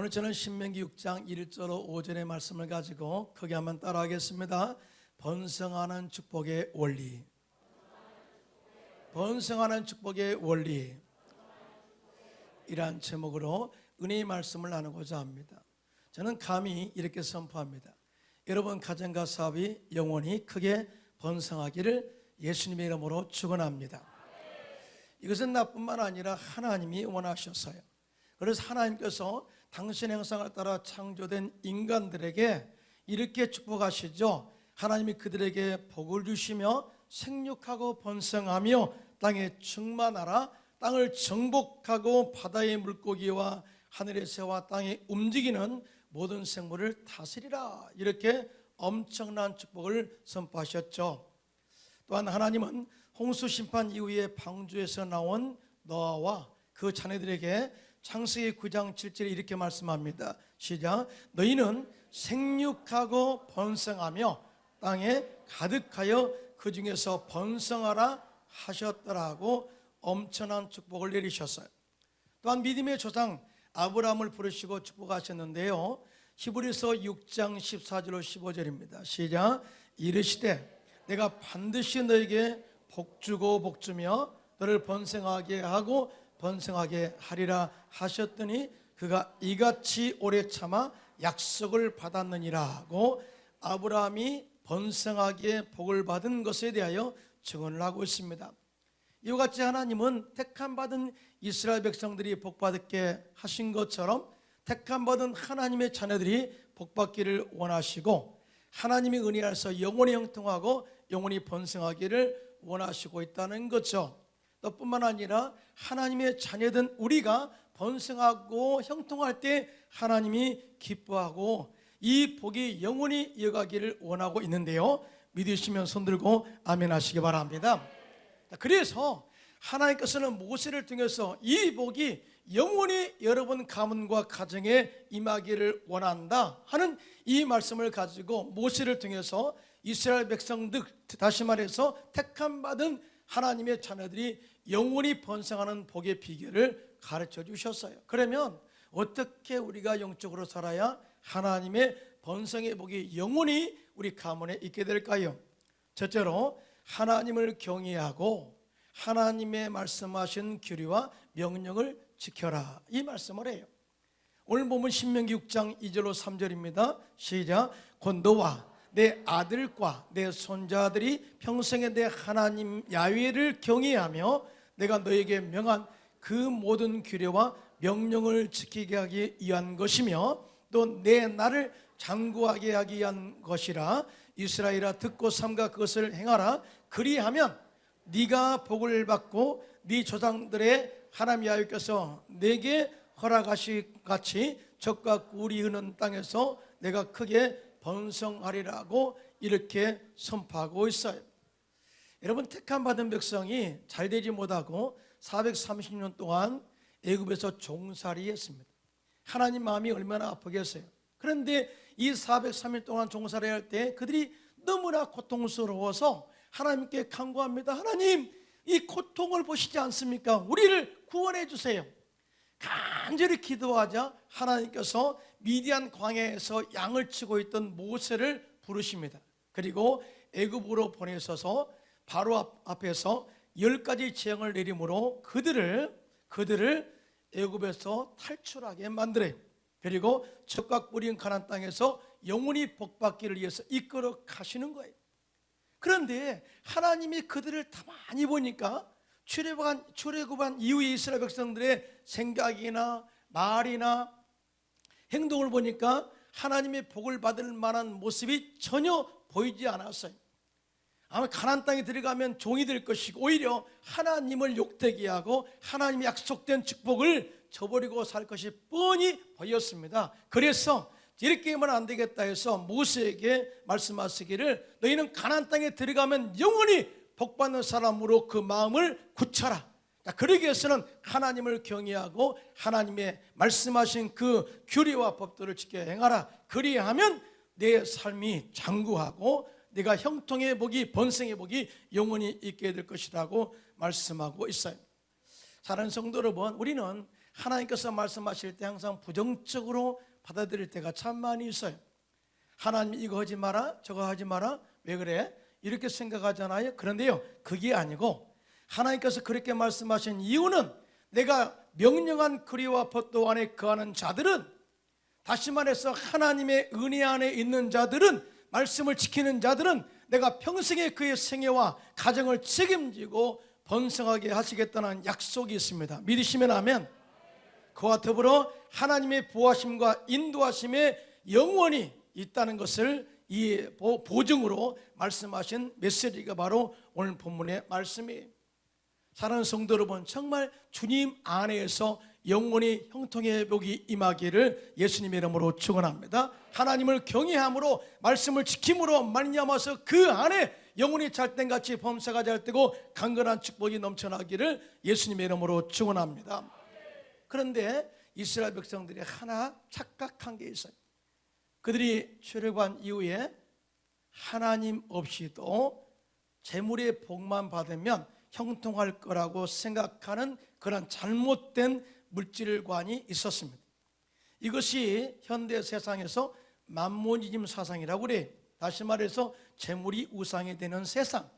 오늘 저는 신명기 6장 1절로 5절의 말씀을 가지고 크게 한번 따라하겠습니다. 번성하는 축복의 원리, 번성하는 축복의 원리, 이러한 제목으로 은혜의 말씀을 나누고자 합니다. 저는 감히 이렇게 선포합니다. 여러분 가정과 사업이 영원히 크게 번성하기를 예수님의 이름으로 축원합니다. 이것은 나뿐만 아니라 하나님이 원하셨어요. 그래서 하나님께서 당신의 형상을 따라 창조된 인간들에게 이렇게 축복하시죠. 하나님이 그들에게 복을 주시며 생육하고 번성하며 땅에 충만하라, 땅을 정복하고 바다의 물고기와 하늘의 새와 땅에 움직이는 모든 생물을 다스리라, 이렇게 엄청난 축복을 선포하셨죠. 또한 하나님은 홍수 심판 이후에 방주에서 나온 노아와 그 자녀들에게 창세기 9장 7절에 이렇게 말씀합니다. 시작. 너희는 생육하고 번성하며 땅에 가득하여 그 중에서 번성하라 하셨더라고 엄청난 축복을 내리셨어요. 또한 믿음의 조상 아브라함을 부르시고 축복하셨는데요. 히브리서 6장 14절로 15절입니다. 시작. 이르시되 내가 반드시 너에게 복주고 복주며 너를 번성하게 하고 번성하게 하리라 하셨더니 그가 이같이 오래 참아 약속을 받았느니라고 아브라함이 번성하게 복을 받은 것에 대하여 증언을 하고 있습니다. 이와 같이 하나님은 택함받은 이스라엘 백성들이 복받게 하신 것처럼 택함받은 하나님의 자녀들이 복받기를 원하시고 하나님의 은혜 안에서 영원히 형통하고 영원히 번성하기를 원하시고 있다는 거죠. 또 뿐만 아니라 하나님의 자녀된 우리가 번성하고 형통할 때 하나님이 기뻐하고 이 복이 영원히 이어가기를 원하고 있는데요. 믿으시면 손들고 아멘 하시기 바랍니다. 그래서 하나님께서는 모세를 통해서 이 복이 영원히 여러분 가문과 가정에 임하기를 원한다 하는 이 말씀을 가지고 모세를 통해서 이스라엘 백성들, 다시 말해서 택함받은 하나님의 자녀들이 영원히 번성하는 복의 비결을 가르쳐 주셨어요. 그러면 어떻게 우리가 영적으로 살아야 하나님의 번성의 복이 영원히 우리 가문에 있게 될까요? 첫째로 하나님을 경외하고 하나님의 말씀하신 규례와 명령을 지켜라, 이 말씀을 해요. 오늘 보면 신명기 6장 2절로 3절입니다. 시작. 곧 너와 내 아들과 내 손자들이 평생에 내 하나님 야훼를 경외하며 내가 너에게 명한 그 모든 규례와 명령을 지키게 하기 위한 것이며 또 내 나를 장구하게 하기 위한 것이라. 이스라엘아 듣고 삼가 그것을 행하라. 그리하면 네가 복을 받고 네 조상들의 하나님 야훼께서 내게 허락하신 같이 적과 꿀이 흐는 땅에서 내가 크게 번성하리라고 이렇게 선포하고 있어요. 여러분, 택함받은 백성이 잘되지 못하고 430년 동안 애굽에서 종살이 했습니다. 하나님 마음이 얼마나 아프겠어요. 그런데 이 403일 동안 종살이 할 때 그들이 너무나 고통스러워서 하나님께 간구합니다. 하나님, 이 고통을 보시지 않습니까? 우리를 구원해 주세요. 간절히 기도하자 하나님께서 미디안 광야에서 양을 치고 있던 모세를 부르십니다. 그리고 애굽으로 보내셔서 바로 앞에서 10가지 재앙을 내림으로 그들을 애굽에서 탈출하게 만들어요. 그리고 적과 꿀인 가나안 땅에서 영원히 복받기를 위해서 이끌어 가시는 거예요. 그런데 하나님이 그들을 가만히 보니까 출애굽한 이후의 이스라엘 백성들의 생각이나 말이나 행동을 보니까 하나님의 복을 받을 만한 모습이 전혀 보이지 않았어요. 아마 가나안 땅에 들어가면 종이 될 것이고 오히려 하나님을 욕되게 하고 하나님의 약속된 축복을 저버리고 살 것이 뻔히 보였습니다. 그래서 이렇게 하면 안 되겠다 해서 모세에게 말씀하시기를 너희는 가나안 땅에 들어가면 영원히 복받는 사람으로 그 마음을 굳혀라. 그러기 위해서는 하나님을 경외하고 하나님의 말씀하신 그 규례와 법도를 지켜 행하라. 그리하면 내 삶이 장구하고 내가 형통의 복이, 번성의 복이 영원히 있게 될 것이라고 말씀하고 있어요. 사랑하는 성도 여러분, 우리는 하나님께서 말씀하실 때 항상 부정적으로 받아들일 때가 참 많이 있어요. 하나님 이거 하지 마라, 저거 하지 마라, 왜 그래? 이렇게 생각하잖아요. 그런데요, 그게 아니고 하나님께서 그렇게 말씀하신 이유는 내가 명령한 규례와 법도 안에 거하는 자들은, 다시 말해서 하나님의 은혜 안에 있는 자들은, 말씀을 지키는 자들은 내가 평생에 그의 생애와 가정을 책임지고 번성하게 하시겠다는 약속이 있습니다. 믿으시면 아멘. 그와 더불어 하나님의 보호하심과 인도하심에 영원히 있다는 것을 이 보증으로 말씀하신 메시지가 바로 오늘 본문의 말씀이에요. 사랑하는 성도 여러분, 정말 주님 안에서 영원히 형통의 복이 임하기를 예수님의 이름으로 축원합니다. 하나님을 경외함으로 말씀을 지킴으로 말미암아서 그 안에 영혼이 잘된같이 범사가 잘되고 강건한 축복이 넘쳐나기를 예수님의 이름으로 축원합니다. 그런데 이스라엘 백성들이 하나 착각한 게 있어요. 그들이 출애굽한 이후에 하나님 없이도 재물의 복만 받으면 형통할 거라고 생각하는 그런 잘못된 물질관이 있었습니다. 이것이 현대 세상에서 만모니즘 사상이라고 그래요. 다시 말해서 재물이 우상이 되는 세상,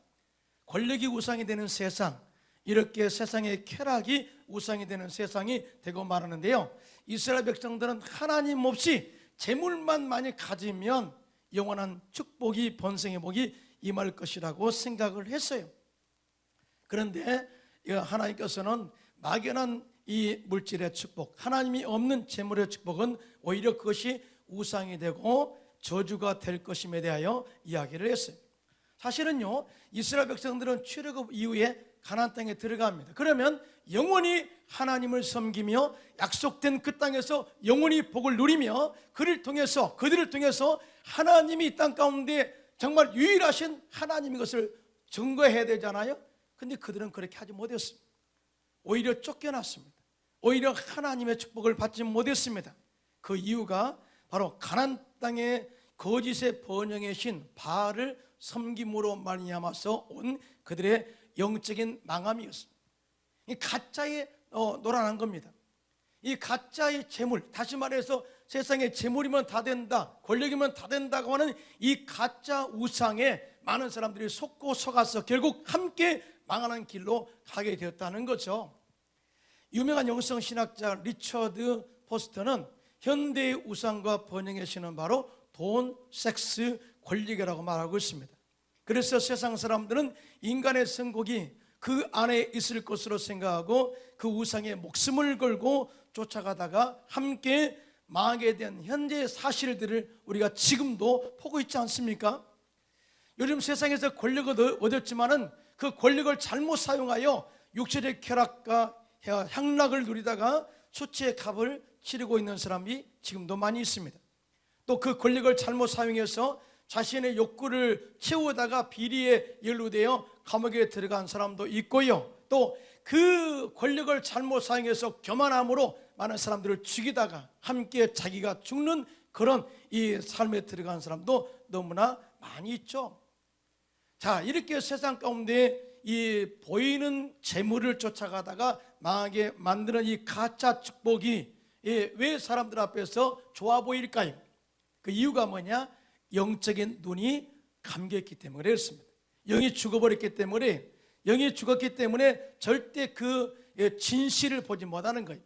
권력이 우상이 되는 세상, 이렇게 세상의 쾌락이 우상이 되는 세상이 되고 말하는데요, 이스라엘 백성들은 하나님 없이 재물만 많이 가지면 영원한 축복이, 번성의 복이 임할 것이라고 생각을 했어요. 그런데 하나님께서는 막연한 이 물질의 축복, 하나님이 없는 재물의 축복은 오히려 그것이 우상이 되고 저주가 될 것임에 대하여 이야기를 했어요. 사실은요, 이스라엘 백성들은 출애굽 이후에 가나안 땅에 들어갑니다. 그러면 영원히 하나님을 섬기며 약속된 그 땅에서 영원히 복을 누리며 그들을 통해서 하나님이 이 땅 가운데 정말 유일하신 하나님인 것을 증거해야 되잖아요. 근데 그들은 그렇게 하지 못했습니다. 오히려 쫓겨났습니다. 오히려 하나님의 축복을 받지 못했습니다. 그 이유가 바로 가나안 땅의 거짓의 번영의 신 바알을 섬김으로 말미암아서 온 그들의 영적인 망함이었습니다. 이 가짜에 놀아난 겁니다. 이 가짜의 재물, 다시 말해서 세상에 재물이면 다 된다, 권력이면 다 된다고 하는 이 가짜 우상에 많은 사람들이 속고 속아서 결국 함께 망하는 길로 가게 되었다는 거죠. 유명한 영성 신학자 리처드 포스터는 현대의 우상과 번영의 신은 바로 돈, 섹스, 권력이라고 말하고 있습니다. 그래서 세상 사람들은 인간의 선곡이 그 안에 있을 것으로 생각하고 그 우상에 목숨을 걸고 쫓아가다가 함께 망하게 된 현재의 사실들을 우리가 지금도 보고 있지 않습니까? 요즘 세상에서 권력을 얻었지만은 그 권력을 잘못 사용하여 육체의 쾌락과 향락을 누리다가 수치의 값을 치르고 있는 사람이 지금도 많이 있습니다. 또 그 권력을 잘못 사용해서 자신의 욕구를 채우다가 비리에 연루되어 감옥에 들어간 사람도 있고요, 또 그 권력을 잘못 사용해서 교만함으로 많은 사람들을 죽이다가 함께 자기가 죽는 그런 이 삶에 들어간 사람도 너무나 많이 있죠. 자, 이렇게 세상 가운데 이 보이는 재물을 쫓아가다가 망하게 만드는 이 가짜 축복이 왜 사람들 앞에서 좋아 보일까요? 그 이유가 뭐냐? 영적인 눈이 감겼기 때문에 그렇습니다. 영이 죽어버렸기 때문에, 영이 죽었기 때문에 절대 그 진실을 보지 못하는 거예요.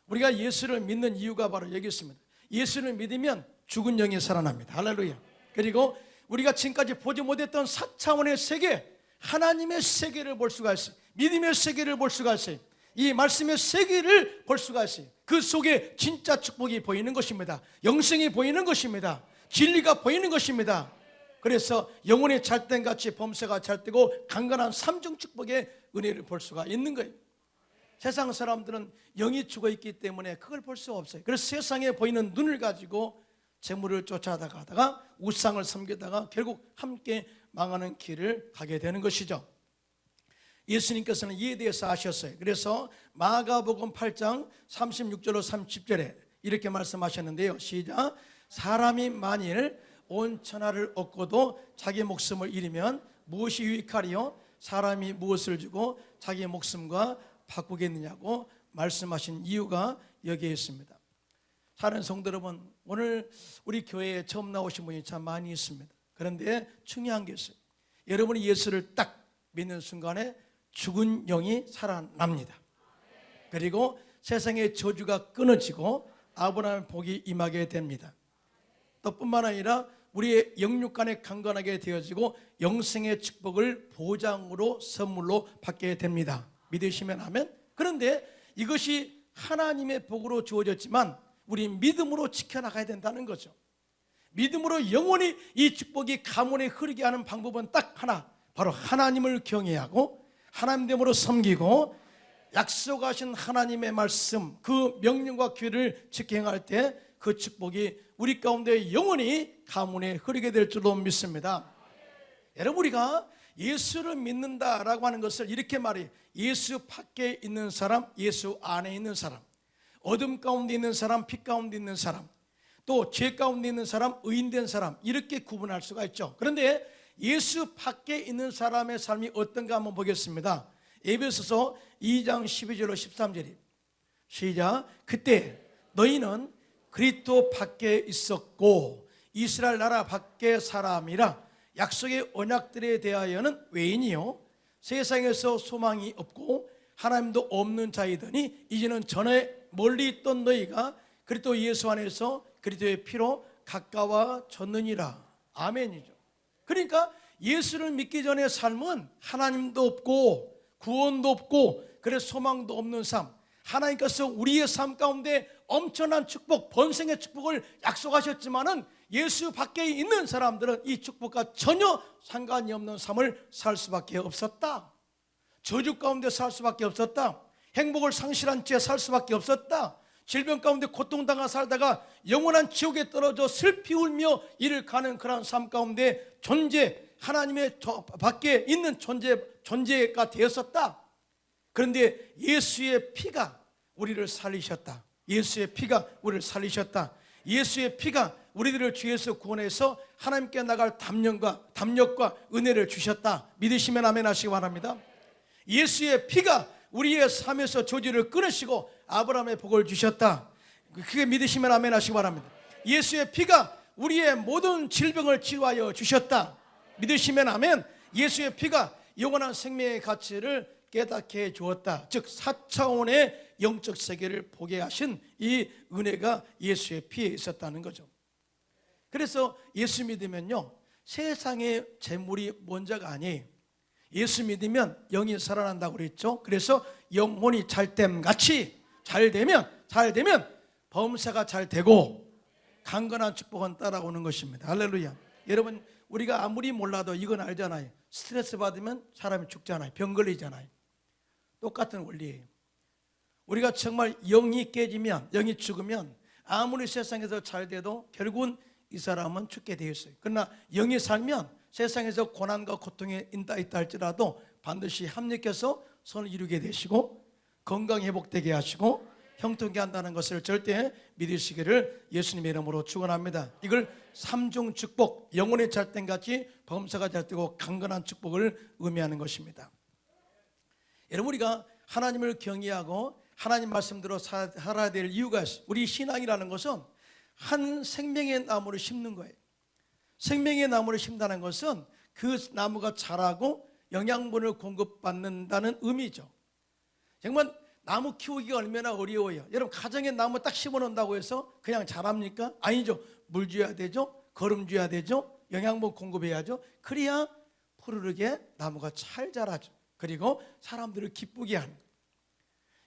우리가 예수를 믿는 이유가 바로 여기 있습니다. 예수를 믿으면 죽은 영이 살아납니다. 할렐루야. 그리고 우리가 지금까지 보지 못했던 4차원의 세계, 하나님의 세계를 볼 수가 있어요. 믿음의 세계를 볼 수가 있어요. 이 말씀의 세계를 볼 수가 있어요. 그 속에 진짜 축복이 보이는 것입니다. 영생이 보이는 것입니다. 진리가 보이는 것입니다. 그래서 영혼이 잘된같이 범사가 잘되고 강건한 삼중 축복의 은혜를 볼 수가 있는 거예요. 세상 사람들은 영이 죽어있기 때문에 그걸 볼 수가 없어요. 그래서 세상에 보이는 눈을 가지고 재물을 쫓아다가다가 우상을 섬기다가 결국 함께 망하는 길을 가게 되는 것이죠. 예수님께서는 이에 대해서 아셨어요. 그래서 마가복음 8장 36절로 30절에 이렇게 말씀하셨는데요, 시작. 사람이 만일 온 천하를 얻고도 자기 목숨을 잃으면 무엇이 유익하리요? 사람이 무엇을 주고 자기 목숨과 바꾸겠느냐고 말씀하신 이유가 여기에 있습니다. 사랑하는 성도 여러분, 오늘 우리 교회에 처음 나오신 분이 참 많이 있습니다. 그런데 중요한 게 있어요. 여러분이 예수를 딱 믿는 순간에 죽은 영이 살아납니다. 그리고 세상의 저주가 끊어지고 아브라함의 복이 임하게 됩니다. 또 뿐만 아니라 우리의 영육간에 강건하게 되어지고 영생의 축복을 보장으로 선물로 받게 됩니다. 믿으시면 아멘. 그런데 이것이 하나님의 복으로 주어졌지만 우리 믿음으로 지켜나가야 된다는 거죠. 믿음으로 영원히 이 축복이 가문에 흐르게 하는 방법은 딱 하나, 바로 하나님을 경외하고 하나님됨으로 섬기고 약속하신 하나님의 말씀, 그 명령과 규례를 지켜 행할 때 그 축복이 우리 가운데 영원히 가문에 흐르게 될 줄로 믿습니다. 여러분, 우리가 예수를 믿는다라고 하는 것을 이렇게 말해요. 예수 밖에 있는 사람, 예수 안에 있는 사람, 어둠 가운데 있는 사람, 빛 가운데 있는 사람, 또 죄 가운데 있는 사람, 의인된 사람, 이렇게 구분할 수가 있죠. 그런데 예수 밖에 있는 사람의 삶이 어떤가 한번 보겠습니다. 에베소서 2장 12절로 13절이 시작. 그때 너희는 그리스도 밖에 있었고 이스라엘 나라 밖의 사람이라 약속의 언약들에 대하여는 외인이요 세상에서 소망이 없고 하나님도 없는 자이더니 이제는 전에 멀리 있던 너희가 그리스도 예수 안에서 그리스도의 피로 가까워졌느니라. 아멘이죠. 그러니까 예수를 믿기 전의 삶은 하나님도 없고 구원도 없고 그래서 소망도 없는 삶, 하나님께서 우리의 삶 가운데 엄청난 축복, 번성의 축복을 약속하셨지만은 예수 밖에 있는 사람들은 이 축복과 전혀 상관이 없는 삶을 살 수밖에 없었다. 저주 가운데 살 수밖에 없었다. 행복을 상실한 채 살 수밖에 없었다. 질병 가운데 고통당하 살다가 영원한 지옥에 떨어져 슬피 울며 이를 가는 그런 삶 가운데 하나님의 밖에 있는 존재가 되었었다. 그런데 예수의 피가 우리를 살리셨다. 예수의 피가 우리를 살리셨다. 예수의 피가 우리들을 죄에서 구원해서 하나님께 나갈 담력과 은혜를 주셨다. 믿으시면 아멘 하시기 바랍니다. 예수의 피가 우리의 삶에서 저주를 끊으시고 아브라함의 복을 주셨다. 그게 믿으시면 아멘 하시기 바랍니다. 예수의 피가 우리의 모든 질병을 치유하여 주셨다. 믿으시면 아멘. 예수의 피가 영원한 생명의 가치를 깨닫게 해 주었다. 즉 4차원의 영적 세계를 보게 하신 이 은혜가 예수의 피에 있었다는 거죠. 그래서 예수 믿으면요, 세상의 재물이 먼저가 아니에요. 예수 믿으면 영이 살아난다고 그랬죠. 그래서 영혼이 잘됨같이 잘 되면 범사가 잘 되고 강건한 축복은 따라오는 것입니다. 할렐루야. 여러분, 우리가 아무리 몰라도 이건 알잖아요. 스트레스 받으면 사람이 죽잖아요. 병 걸리잖아요. 똑같은 원리예요. 우리가 정말 영이 깨지면, 영이 죽으면 아무리 세상에서 잘 돼도 결국은 이 사람은 죽게 되어 있어요. 그러나 영이 살면 세상에서 고난과 고통에 있다 할지라도 반드시 합력해서 선을 이루게 되시고 건강 회복되게 하시고 형통케 한다는 것을 절대 믿으시기를 예수님의 이름으로 축원합니다. 이걸 삼중 축복, 영혼의 잘됨같이 범사가 잘되고 강건한 축복을 의미하는 것입니다. 여러분, 우리가 하나님을 경외하고 하나님 말씀대로 살아야 될 이유가 있어요. 우리 신앙이라는 것은 한 생명의 나무를 심는 거예요. 생명의 나무를 심다는 것은 그 나무가 자라고 영양분을 공급받는다는 의미죠. 정말 나무 키우기가 얼마나 어려워요. 여러분, 가정에 나무 딱 심어놓는다고 해서 그냥 자랍니까? 아니죠. 물 줘야 되죠. 거름 줘야 되죠. 영양분 공급해야죠. 그래야 푸르르게 나무가 잘 자라죠. 그리고 사람들을 기쁘게 하는 거예요.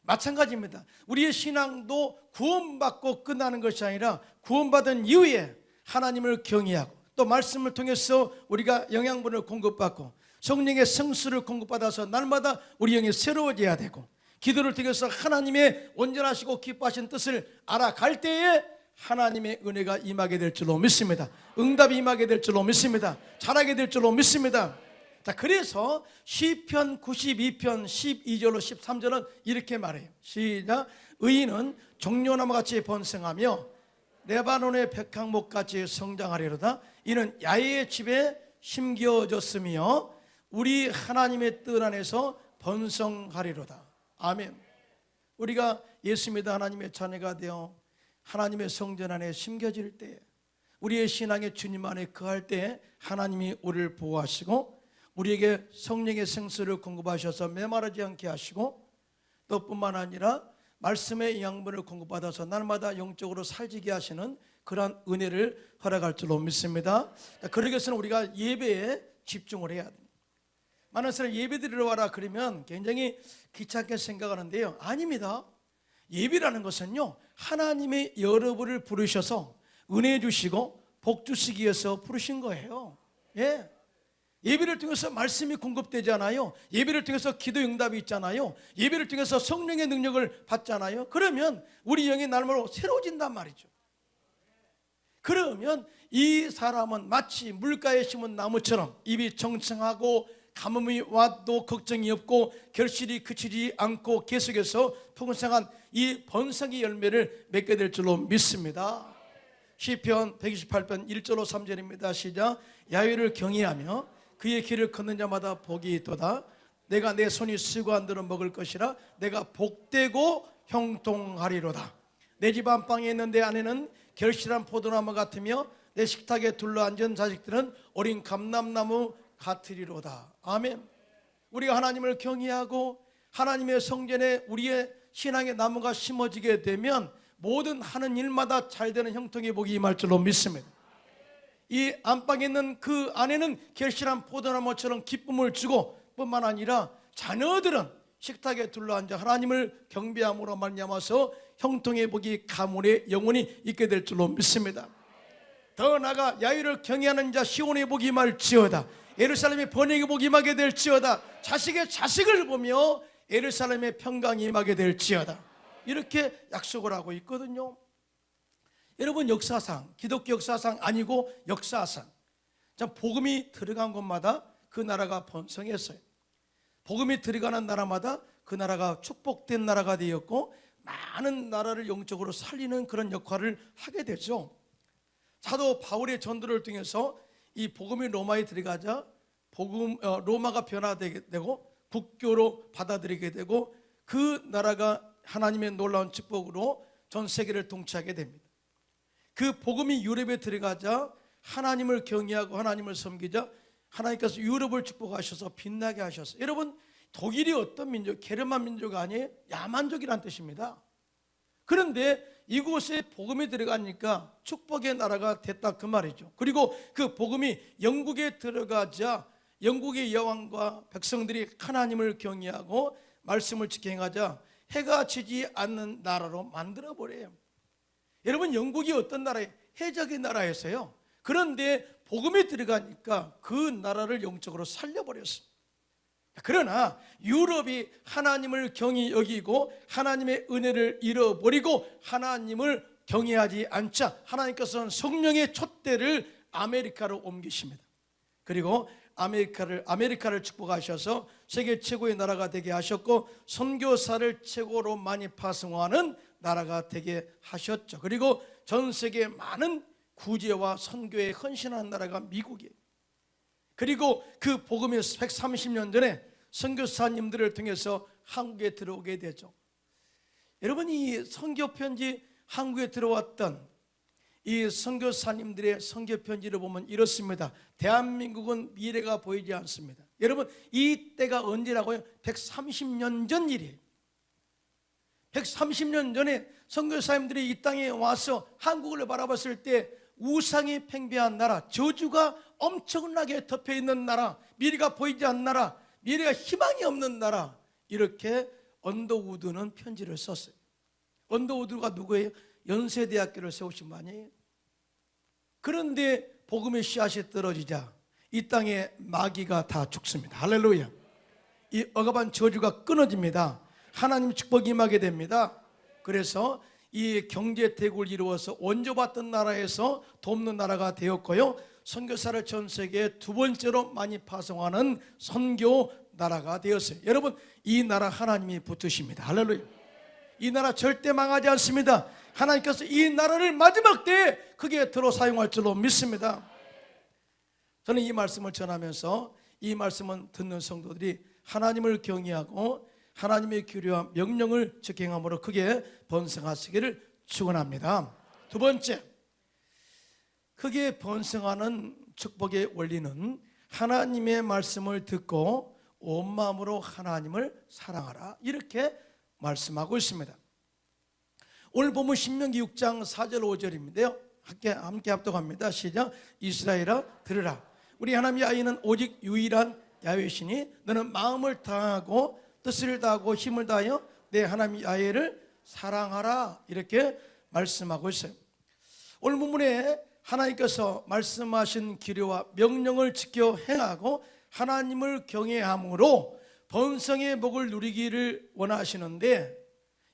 마찬가지입니다. 우리의 신앙도 구원받고 끝나는 것이 아니라 구원받은 이후에 하나님을 경외하고 또 말씀을 통해서 우리가 영양분을 공급받고 성령의 성수를 공급받아서 날마다 우리 영이 새로워져야 되고 기도를 통해서 하나님의 온전하시고 기뻐하신 뜻을 알아갈 때에 하나님의 은혜가 임하게 될 줄로 믿습니다. 응답이 임하게 될 줄로 믿습니다. 잘하게 될 줄로 믿습니다. 자, 그래서 시편 92편 12절로 13절은 이렇게 말해요. 시작. 의인은 종려나무같이 번성하며 레바논의 백향목같이 성장하리로다. 이는 야훼의 집에 심겨졌으며 우리 하나님의 뜻 안에서 번성하리로다. 아멘. 우리가 예수 믿어 하나님의 자녀가 되어 하나님의 성전 안에 심겨질 때, 우리의 신앙의 주님 안에 거할 때 하나님이 우리를 보호하시고 우리에게 성령의 생수를 공급하셔서 메마르지 않게 하시고, 또 뿐만 아니라 말씀의 양분을 공급받아서 날마다 영적으로 살지게 하시는 그러한 은혜를 허락할 줄로 믿습니다. 그러기 위해서는 우리가 예배에 집중을 해야 됩니다. 많은 사람이 예배 드리러 와라 그러면 굉장히 귀찮게 생각하는데요, 아닙니다. 예배라는 것은요, 하나님의 여러분을 부르셔서 은혜 주시고 복 주시기 위해서 부르신 거예요. 예. 예배를 통해서 말씀이 공급되잖아요. 예배를 통해서 기도 응답이 있잖아요. 예배를 통해서 성령의 능력을 받잖아요. 그러면 우리 영이 날마다 새로워진단 말이죠. 그러면 이 사람은 마치 물가에 심은 나무처럼 입이 청청하고 가뭄이 와도 걱정이 없고 결실이 그치지 않고 계속해서 풍성한 이 번성의 열매를 맺게 될 줄로 믿습니다. 시편 128편 1절로 3절입니다. 시작. 야훼를 경외하며 그의 길을 걷는 자마다 복이 있도다. 내가 내 손이 쓰고 한 대로 먹을 것이라. 내가 복되고 형통하리로다. 내 집 안방에 있는 내 아내는 결실한 포도나무 같으며 내 식탁에 둘러앉은 자식들은 어린 감람나무 같으리로다. 아멘. 우리가 하나님을 경외하고 하나님의 성전에 우리의 신앙의 나무가 심어지게 되면 모든 하는 일마다 잘되는 형통의 복이 임할 줄로 믿습니다. 이 안방에 있는 그 아내는 결실한 포도나무처럼 기쁨을 주고 뿐만 아니라 자녀들은 식탁에 둘러앉아 하나님을 경배함으로 말미암아서 형통의 복이 가문에 영원히 있게 될 줄로 믿습니다. 더 나아가 야훼를 경외하는 자 시온의 복이 임할지어다. 예루살렘의 번영의 복이 임하게 될지어다. 자식의 자식을 보며 예루살렘의 평강이 임하게 될지어다. 이렇게 약속을 하고 있거든요. 여러분, 역사상, 기독교 역사상 아니고 역사상, 복음이 들어간 곳마다 그 나라가 번성했어요. 복음이 들어가는 나라마다 그 나라가 축복된 나라가 되었고 많은 나라를 영적으로 살리는 그런 역할을 하게 되죠. 사도 바울의 전도를 통해서 이 복음이 로마에 들어가자 로마가 변화되게 되고 국교로 받아들이게 되고 그 나라가 하나님의 놀라운 축복으로 전 세계를 통치하게 됩니다. 그 복음이 유럽에 들어가자 하나님을 경외하고 하나님을 섬기자 하나님께서 유럽을 축복하셔서 빛나게 하셨어요. 여러분, 독일이 어떤 민족? 게르만 민족 아니에요? 야만족이란 뜻입니다. 그런데 이곳에 복음이 들어가니까 축복의 나라가 됐다 그 말이죠. 그리고 그 복음이 영국에 들어가자 영국의 여왕과 백성들이 하나님을 경외하고 말씀을 지켜 행하자 해가 지지 않는 나라로 만들어버려요. 여러분, 영국이 어떤 나라예요? 해적의 나라였어요. 그런데 복음이 들어가니까 그 나라를 영적으로 살려버렸어요. 그러나 유럽이 하나님을 경히 여기고 하나님의 은혜를 잃어버리고 하나님을 경외하지 않자 하나님께서는 성령의 촛대를 아메리카로 옮기십니다. 그리고 아메리카를 축복하셔서 세계 최고의 나라가 되게 하셨고 선교사를 최고로 많이 파송하는 나라가 되게 하셨죠. 그리고 전 세계 많은 구제와 선교에 헌신한 나라가 미국이에요. 그리고 그 복음이 130년 전에 선교사님들을 통해서 한국에 들어오게 되죠. 여러분, 이 선교편지 한국에 들어왔던 이 선교사님들의 선교편지를 보면 이렇습니다. 대한민국은 미래가 보이지 않습니다. 여러분, 이 때가 언제라고요? 130년 전 일이에요. 130년 전에 선교사님들이 이 땅에 와서 한국을 바라봤을 때 우상이 팽배한 나라, 저주가 엄청나게 덮여있는 나라, 미래가 보이지 않는 나라, 미래가 희망이 없는 나라, 이렇게 언더우드는 편지를 썼어요. 언더우드가 누구예요? 연세대학교를 세우신 분 아니에요? 그런데 복음의 씨앗이 떨어지자 이 땅에 마귀가 다 죽습니다. 할렐루야. 이 억압한 저주가 끊어집니다. 하나님 축복이 임하게 됩니다. 그래서 이 경제 대국을 이루어서 원조받던 나라에서 돕는 나라가 되었고요, 선교사를 전 세계에 두 번째로 많이 파송하는 선교 나라가 되었어요. 여러분, 이 나라 하나님이 붙으십니다. 할렐루야. 이 나라 절대 망하지 않습니다. 하나님께서 이 나라를 마지막 때에 크게 들어 사용할 줄로 믿습니다. 저는 이 말씀을 전하면서 이 말씀은 듣는 성도들이 하나님을 경외하고 하나님의 규례와 명령을 적행함으로 크게 번성하시기를 축원합니다. 두 번째, 크게 번성하는 축복의 원리는 하나님의 말씀을 듣고 온 마음으로 하나님을 사랑하라, 이렇게 말씀하고 있습니다. 오늘 보면 신명기 6장 4절 5절인데요 함께 합독합니다. 시작. 이스라엘아 들으라. 우리 하나님 야훼는 오직 유일한 야훼시니 너는 마음을 다하고 뜻을 다하고 힘을 다하여 내 하나님 야훼를 사랑하라, 이렇게 말씀하고 있어요. 오늘 본문에 하나님께서 말씀하신 규례와 명령을 지켜 행하고 하나님을 경외함으로 번성의 복을 누리기를 원하시는데,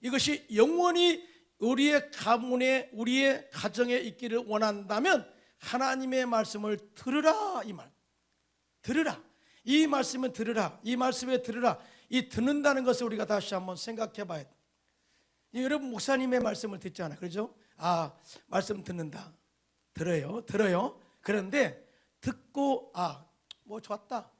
이것이 영원히 우리의 가문에 우리의 가정에 있기를 원한다면 하나님의 말씀을 들으라, 이 말. 들으라. 이 말씀은 들으라. 이 말씀에 들으라. 이 듣는다는 것을 우리가 다시 한번 생각해 봐야 돼. 여러분 목사님의 말씀을 듣잖아요. 그렇죠? 아, 말씀 듣는다. 들어요. 그런데 듣고 뭐 좋았다,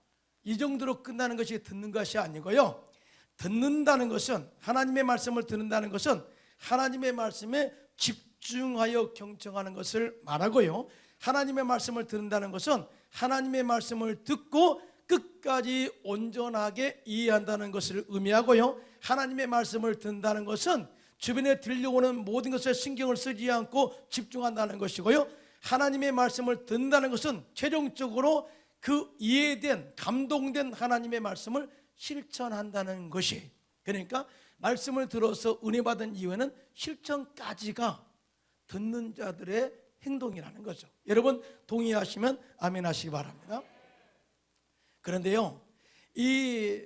이 정도로 끝나는 것이 듣는 것이 아니고요. 듣는다는 것은, 하나님의 말씀을 듣는다는 것은 하나님의 말씀에 집중하여 경청하는 것을 말하고요. 하나님의 말씀을 듣는다는 것은 하나님의 말씀을 듣고 끝까지 온전하게 이해한다는 것을 의미하고요. 하나님의 말씀을 듣는다는 것은 주변에 들려오는 모든 것에 신경을 쓰지 않고 집중한다는 것이고요. 하나님의 말씀을 듣는다는 것은 최종적으로 그 이해된, 감동된 하나님의 말씀을 실천한다는 것이, 그러니까 말씀을 들어서 은혜 받은 이후에는 실천까지가 듣는 자들의 행동이라는 거죠. 여러분 동의하시면 아멘 하시기 바랍니다. 그런데요, 이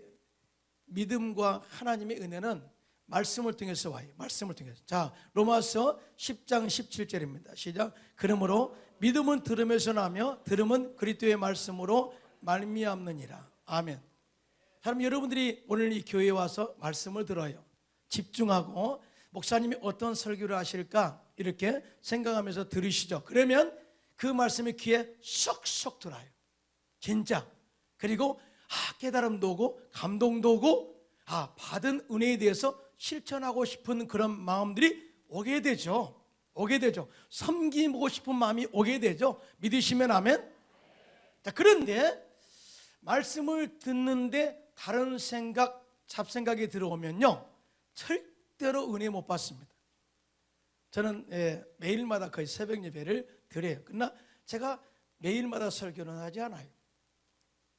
믿음과 하나님의 은혜는 말씀을 통해서 와요. 말씀을 통해서. 자, 로마서 10장 17절입니다. 시작. 그러므로 믿음은 들음에서 나며 들음은 그리스도의 말씀으로 말미암느니라. 아멘. 사람, 여러분들이 오늘 이 교회에 와서 말씀을 들어요. 집중하고 목사님이 어떤 설교를 하실까 이렇게 생각하면서 들으시죠. 그러면 그 말씀이 귀에 쏙쏙 들어요. 진짜. 그리고 깨달음도 오고 감동도 오고 받은 은혜에 대해서 실천하고 싶은 그런 마음들이 오게 되죠. 섬기고 싶은 마음이 오게 되죠. 믿으시면 아멘. 자, 그런데 말씀을 듣는데 다른 생각, 잡생각이 들어오면요, 절대로 은혜 못 받습니다. 저는 매일마다 거의 새벽 예배를 드려요. 그러나 제가 매일마다 설교는 하지 않아요.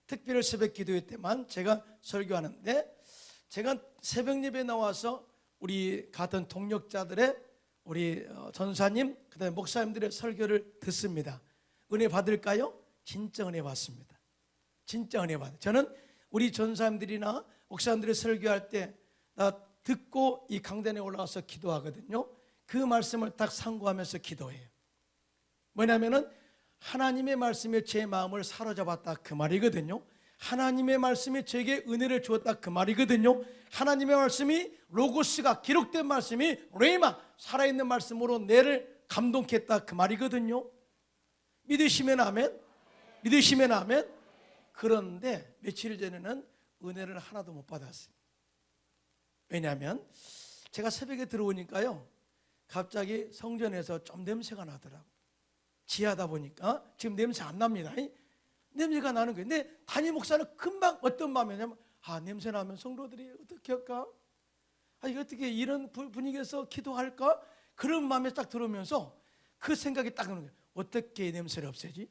특별 새벽 기도회 때만 제가 설교하는데, 제가 새벽 예배에 나와서 우리 같은 동력자들의 우리 전사님, 그다음에 목사님들의 설교를 듣습니다. 은혜 받을까요? 진짜 은혜 받습니다. 진짜 은혜 받아요. 저는 우리 전사님들이나 목사님들이 설교할 때 나 듣고 이 강단에 올라가서 기도하거든요. 그 말씀을 딱 상고하면서 기도해요. 뭐냐면은 하나님의 말씀에 제 마음을 사로잡았다, 그 말이거든요. 하나님의 말씀이 제게 은혜를 주었다, 그 말이거든요. 하나님의 말씀이, 로고스가, 기록된 말씀이 레마, 살아있는 말씀으로 내를 감동케 했다, 그 말이거든요. 믿으시면 아멘. 믿으시면 아멘. 그런데 며칠 전에는 은혜를 하나도 못 받았어요. 왜냐하면 제가 새벽에 들어오니까요, 갑자기 성전에서 좀 냄새가 나더라고요. 지하다 보니까 지금 냄새 안 납니다. 냄새가 나는 거예요. 근데 담임 목사는 금방 어떤 마음이냐면, 냄새 나면 성도들이 어떻게 할까? 이거 어떻게 이런 분위기에서 기도할까? 그런 마음에 딱 들어오면서 그 생각이 딱 오는 거예요. 어떻게 냄새를 없애지?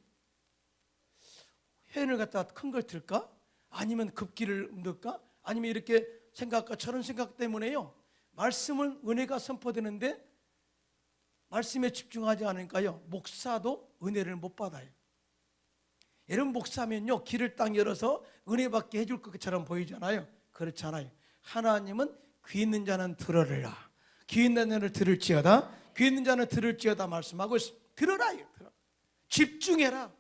회원을 갖다 큰 걸 들까? 아니면 급기를 넣을까? 아니면 이렇게 생각과 저런 생각 때문에요, 말씀은 은혜가 선포되는데 말씀에 집중하지 않으니까요, 목사도 은혜를 못 받아요. 여러분, 목사면요, 길을 딱 열어서 은혜 받게 해줄 것처럼 보이잖아요. 그렇잖아요. 하나님은 귀 있는 자는 들으라. 귀 있는 자는 들을지어다. 귀 있는 자는 들을지어다 말씀하고 있습니다. 들어라. 집중해라.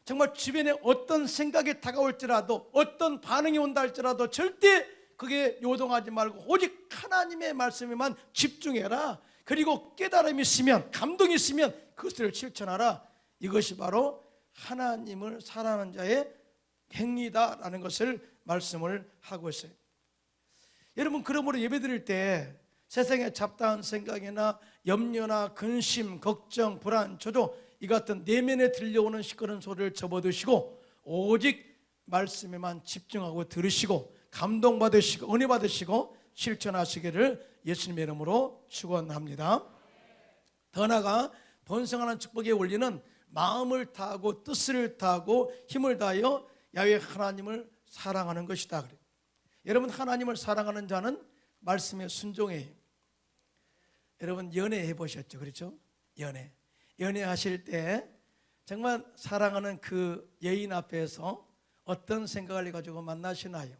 정말 주변에 어떤 생각이 다가올지라도, 어떤 반응이 온다 할지라도 절대 그게 요동하지 말고 오직 하나님의 말씀에만 집중해라. 그리고 깨달음이 있으면, 감동이 있으면 그것을 실천하라. 이것이 바로 하나님을 사랑하는 자의 행위다라는 것을 말씀을 하고 있어요. 여러분, 그러므로 예배드릴 때 세상의 잡다한 생각이나 염려나 근심, 걱정, 불안, 저조 이 같은 내면에 들려오는 시끄러운 소리를 접어두시고 오직 말씀에만 집중하고 들으시고 감동받으시고 은혜 받으시고 실천하시기를 예수님의 이름으로 축원합니다. 더 나아가 번성하는 축복의 원리는 마음을 다하고 뜻을 다하고 힘을 다하여 야훼 하나님을 사랑하는 것이다. 그래요. 여러분, 하나님을 사랑하는 자는 말씀에 순종해요. 여러분, 연애해 보셨죠? 그렇죠? 연애하실 때 정말 사랑하는 그 여인 앞에서 어떤 생각을 가지고 만나시나요?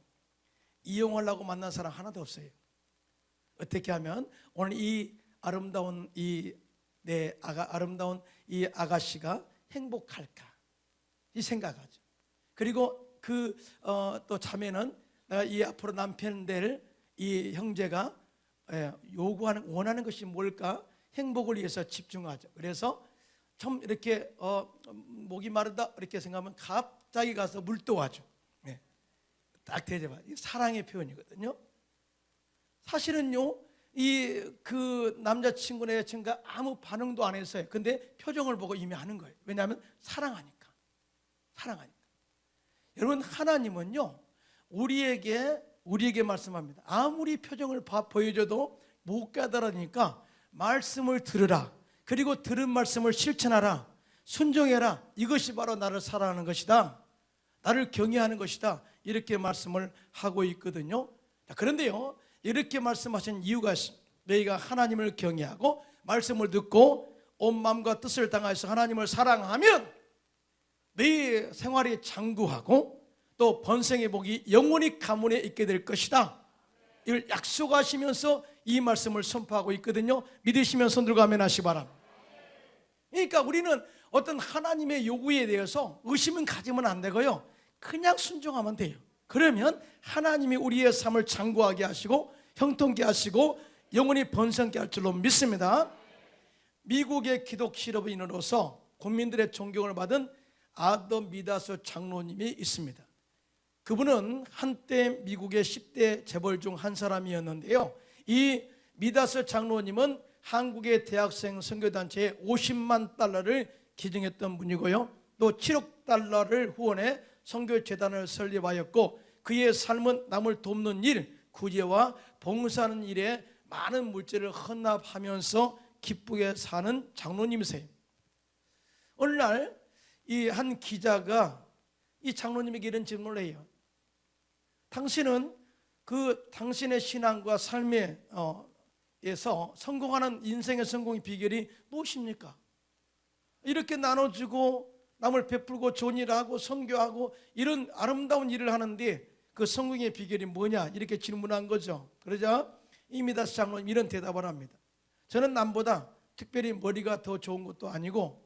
이용하려고 만난 사람 하나도 없어요. 어떻게 하면 오늘 이 아름다운 아름다운 이 아가씨가 행복할까 이 생각하죠. 그리고 또 자매는 내가 이 앞으로 남편 될 이 형제가 원하는 것이 뭘까? 행복을 위해서 집중하죠. 그래서 참 이렇게 목이 마르다 이렇게 생각하면 갑자기 가서 물도와줘. 딱 대접하. 사랑의 표현이거든요. 사실은요, 그 남자친구나 여친과 아무 반응도 안 했어요. 근데 표정을 보고 이미 아는 거예요. 왜냐하면 사랑하니까. 여러분, 하나님은요 우리에게 말씀합니다. 아무리 표정을 보여줘도 못 깨달으니까 말씀을 들으라. 그리고 들은 말씀을 실천하라. 순종해라. 이것이 바로 나를 사랑하는 것이다. 나를 경외하는 것이다. 이렇게 말씀을 하고 있거든요. 그런데요, 이렇게 말씀하신 이유가 있습니다. 너희가 하나님을 경외하고 말씀을 듣고 온 마음과 뜻을 다해서 하나님을 사랑하면 너희 생활이 장구하고 또 번성의 복이 영원히 가문에 있게 될 것이다. 이걸 약속하시면서 이 말씀을 선포하고 있거든요. 믿으시면 손 들고 아멘 하시기 바랍니다. 그러니까 우리는 어떤 하나님의 요구에 대해서 의심은 가지면 안 되고요, 그냥 순종하면 돼요. 그러면 하나님이 우리의 삶을 장구하게 하시고 형통케 하시고 영원히 번성케 할 줄로 믿습니다. 미국의 기독 실업인으로서 국민들의 존경을 받은 아더 미다스 장로님이 있습니다. 그분은 한때 미국의 10대 재벌 중 한 사람이었는데요, 이 미다스 장로님은 한국의 대학생 선교단체에 50만 달러를 기증했던 분이고요, 또 7억 달러를 후원해 선교재단을 설립하였고, 그의 삶은 남을 돕는 일, 구제와 봉사하는 일에 많은 물질을 헌납하면서 기쁘게 사는 장로님이세요. 어느 날 이 한 기자가 이 장로님에게 이런 질문을 해요. 당신은 당신의 신앙과 삶에서 성공하는 인생의 성공의 비결이 무엇입니까? 이렇게 나눠주고 남을 베풀고 좋은 일을 하고 선교하고 이런 아름다운 일을 하는데 그 성공의 비결이 뭐냐? 이렇게 질문한 거죠. 그러자 이 미다스 장로님 이런 대답을 합니다. 저는 남보다 특별히 머리가 더 좋은 것도 아니고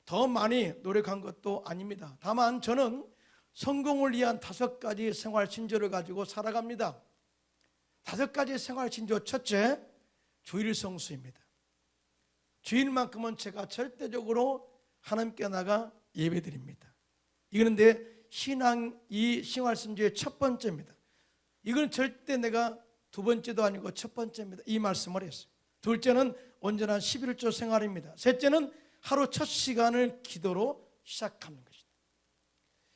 더 많이 노력한 것도 아닙니다. 다만 저는 성공을 위한 5가지 생활 신조를 가지고 살아갑니다. 5가지 생활 신조. 첫째, 주일 성수입니다. 주일만큼은 제가 절대적으로 하나님께 나가 예배드립니다. 이거는 내 이 생활 신조의 첫 번째입니다. 이건 절대 내가 두 번째도 아니고 첫 번째입니다. 이 말씀을 했어요. 둘째는 온전한 11조 생활입니다. 셋째는 하루 첫 시간을 기도로 시작하는 것이다.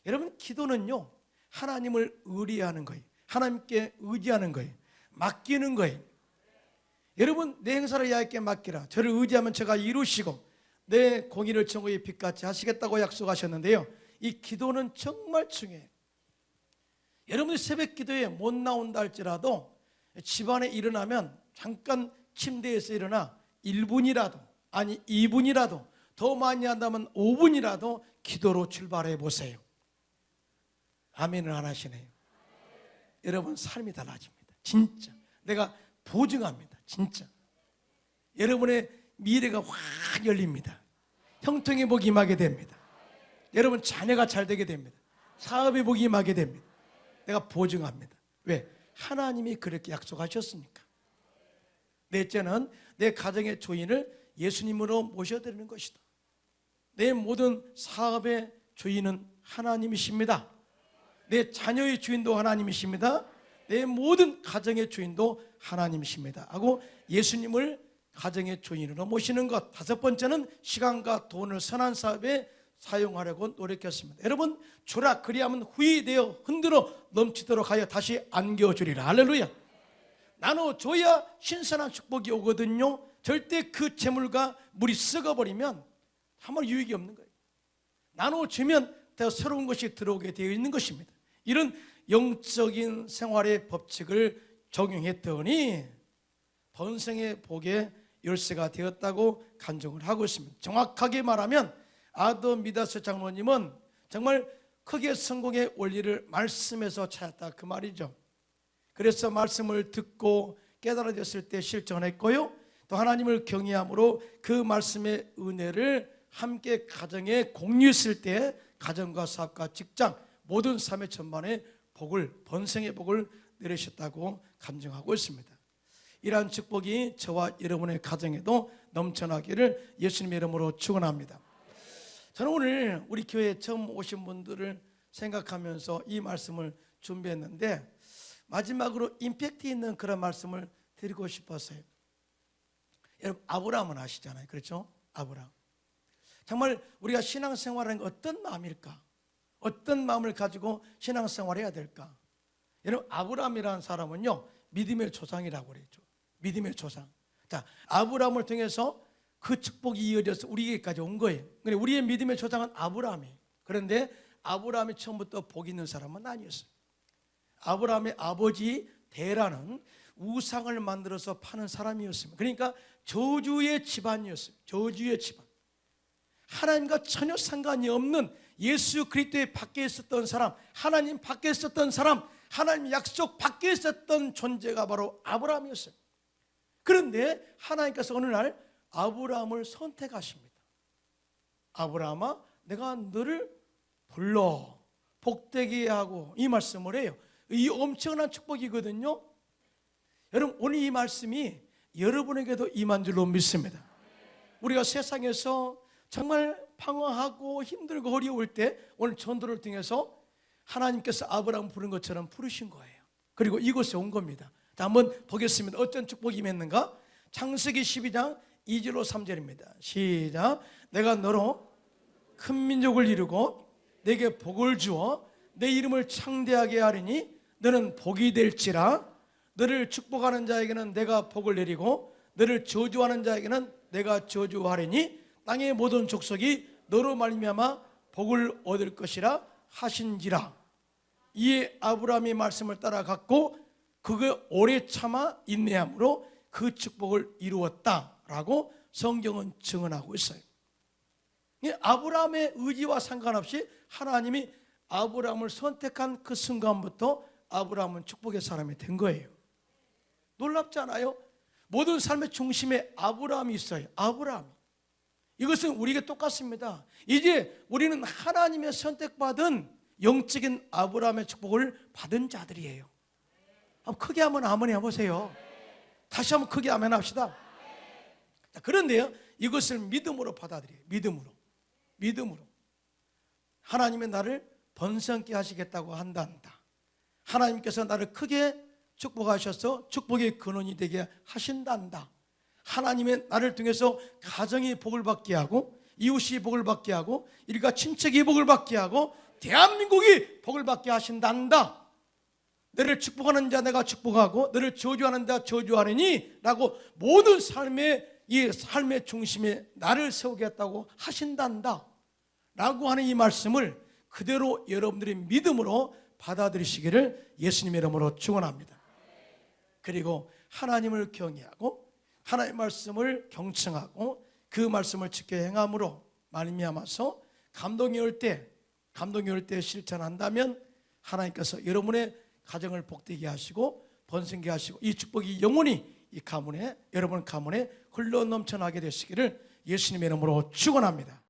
여러분, 기도는요, 하나님을 의뢰하는 거예요. 하나님께 의지하는 거예요. 맡기는 거예요. 여러분, 내 행사를 야훼께 맡기라. 저를 의지하면 제가 이루시고 내 공의를 천국의 빛같이 하시겠다고 약속하셨는데요, 이 기도는 정말 중요해요. 여러분들 새벽 기도에 못 나온다 할지라도 집안에 일어나면 잠깐 침대에서 일어나 1분이라도 아니 2분이라도 더 많이 한다면 5분이라도 기도로 출발해 보세요. 아멘을 안 하시네요. 여러분, 삶이 달라집니다. 진짜 내가 보증합니다. 진짜 여러분의 미래가 확 열립니다. 형통의 복이 임하게 됩니다. 여러분, 자녀가 잘 되게 됩니다. 사업의 복이 임하게 됩니다. 내가 보증합니다. 왜? 하나님이 그렇게 약속하셨으니까. 넷째는 내 가정의 주인을 예수님으로 모셔드리는 것이다. 내 모든 사업의 주인은 하나님이십니다. 내 자녀의 주인도 하나님이십니다. 내 모든 가정의 주인도 하나님이십니다 하고 예수님을 가정의 주인으로 모시는 것. 다섯 번째는 시간과 돈을 선한 사업에 사용하려고 노력했습니다. 여러분, 주라 그리하면 후이되어 흔들어 넘치도록 하여 다시 안겨주리라. 할렐루야. 나눠줘야 신선한 축복이 오거든요. 절대 그 재물과 물이 썩어버리면 아무 유익이 없는 거예요. 나눠주면 더 새로운 것이 들어오게 되어 있는 것입니다. 이런 영적인 생활의 법칙을 적용했더니 번성의 복의 열쇠가 되었다고 간증을 하고 있습니다. 정확하게 말하면 아더 미다스 장로님은 정말 크게 성공의 원리를 말씀에서 찾았다 그 말이죠. 그래서 말씀을 듣고 깨달아졌을 때 실천했고요, 또 하나님을 경외함으로 그 말씀의 은혜를 함께 가정에 공유했을 때 가정과 사업과 직장 모든 삶의 전반에 복을, 번성의 복을 내리셨다고 간증하고 있습니다. 이러한 축복이 저와 여러분의 가정에도 넘쳐나기를 예수님의 이름으로 축원합니다. 저는 오늘 우리 교회에 처음 오신 분들을 생각하면서 이 말씀을 준비했는데 마지막으로 임팩트 있는 그런 말씀을 드리고 싶었어요. 여러분, 아브라함은 아시잖아요. 그렇죠? 아브라함. 정말 우리가 신앙생활하는 게 어떤 마음일까? 어떤 마음을 가지고 신앙생활해야 될까? 여러분, 아브라함이라는 사람은요, 믿음의 조상이라고 그랬죠. 믿음의 조상. 자, 아브라함을 통해서 그 축복이 이어져서 우리에게까지 온 거예요. 그런데 우리의 믿음의 조상은 아브라함이에요. 그런데 아브라함이 처음부터 복 있는 사람은 아니었어요. 아브라함의 아버지 데라는 우상을 만들어서 파는 사람이었습니다. 그러니까 저주의 집안이었어요. 저주의 집안. 하나님과 전혀 상관이 없는 예수 그리스도의 밖에 있었던 사람, 하나님 밖에 있었던 사람, 하나님 약속 밖에 있었던 존재가 바로 아브라함이었어요. 그런데 하나님께서 어느 날 아브라함을 선택하십니다. 아브라함아, 내가 너를 불러 복되게 하고, 이 말씀을 해요. 이 엄청난 축복이거든요. 여러분, 오늘 이 말씀이 여러분에게도 임한 줄로 믿습니다. 우리가 세상에서 정말 방황하고 힘들고 어려울 때 오늘 전도를 통해서 하나님께서 아브라함 부른 것처럼 부르신 거예요. 그리고 이곳에 온 겁니다. 자, 한번 보겠습니다. 어떤 축복이 임했는가? 창세기 12장 2절로 3절입니다. 시작. 내가 너로 큰 민족을 이루고 내게 복을 주어 내 이름을 창대하게 하리니 너는 복이 될지라. 너를 축복하는 자에게는 내가 복을 내리고 너를 저주하는 자에게는 내가 저주하리니 땅의 모든 족속이 너로 말미암아 복을 얻을 것이라 하신지라. 이에 아브라함이 말씀을 따라갔고 그가 오래 참아 인내함으로 그 축복을 이루었다라고 성경은 증언하고 있어요. 아브라함의 의지와 상관없이 하나님이 아브라함을 선택한 그 순간부터 아브라함은 축복의 사람이 된 거예요. 놀랍지 않아요? 모든 삶의 중심에 아브라함이 있어요. 아브라함. 이것은 우리에게 똑같습니다. 이제 우리는 하나님의 선택받은 영적인 아브라함의 축복을 받은 자들이에요. 크게 한번 아멘 해보세요. 다시 한번 크게 아멘 합시다. 그런데요, 이것을 믿음으로 받아들여요. 믿음으로 하나님의 나를 번성케 하시겠다고 한단다. 하나님께서 나를 크게 축복하셔서 축복의 근원이 되게 하신단다. 하나님의 나를 통해서 가정이 복을 받게 하고 이웃이 복을 받게 하고 일가 친척이 복을 받게 하고 대한민국이 복을 받게 하신단다. 너를 축복하는 자 내가 축복하고 너를 저주하는 자 저주하느니 라고 모든 이 삶의 중심에 나를 세우겠다고 하신단다 라고 하는 이 말씀을 그대로 여러분들이 믿음으로 받아들이시기를 예수님의 이름으로 축원합니다. 그리고 하나님을 경외하고 하나님의 말씀을 경청하고 그 말씀을 지켜 행함으로 말미암아서 감동이 올 때 실천한다면 하나님께서 여러분의 가정을 복되게 하시고 번성케 하시고 이 축복이 영원히 이 가문에, 여러분 가문에 흘러 넘쳐나게 되시기를 예수님의 이름으로 축원합니다.